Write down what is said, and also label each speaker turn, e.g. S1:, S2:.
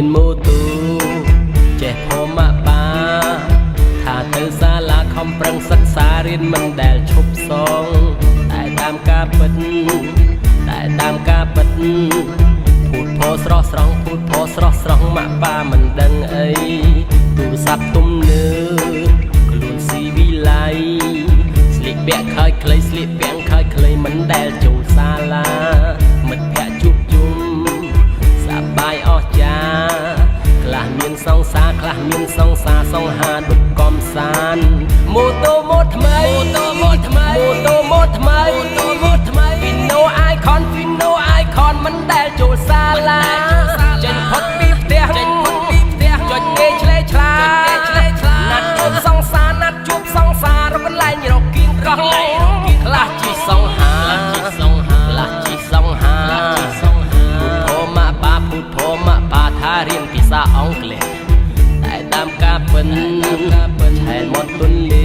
S1: មានម៉ូតូចេះផមបាថាទៅសាលាខំប្រឹងសិក្សារៀនមិនដែលឈប់សងតែតាមការពិតพูดพอស្រស់ស្រង់พูดพอស្រស់ស្រង់ម៉ាក់ប៉ាមិនដឹងអីទូរស័ព្ទទំនើបខ្លួនស៊ីវិល័យស្លៀកពាក់ខើចខ្លីស្លៀកពាក់ខើចខ្លីមិនដែលចូលសាលាមិត្តភ័ក្តិជួបជុំសប្បាយអស្ចារ្យខ្លះមានសង្សារខ្លះមានសង្សារសង្ហាដូចកំសាន្តម៉ូតូម៉ូតថ្មីVino icon មិនដែលចូលសាលាចេញផុតពីផ្ទះចុចគេឆ្លេឆ្លាណាត់ជួបសង្សាររកន្លែងរកគៀងកោះខ្លះជីសង្ហាพูดផម៉ាក់ប៉ាថារៀនភាសាអង់គ្លេសតែតាមការពិត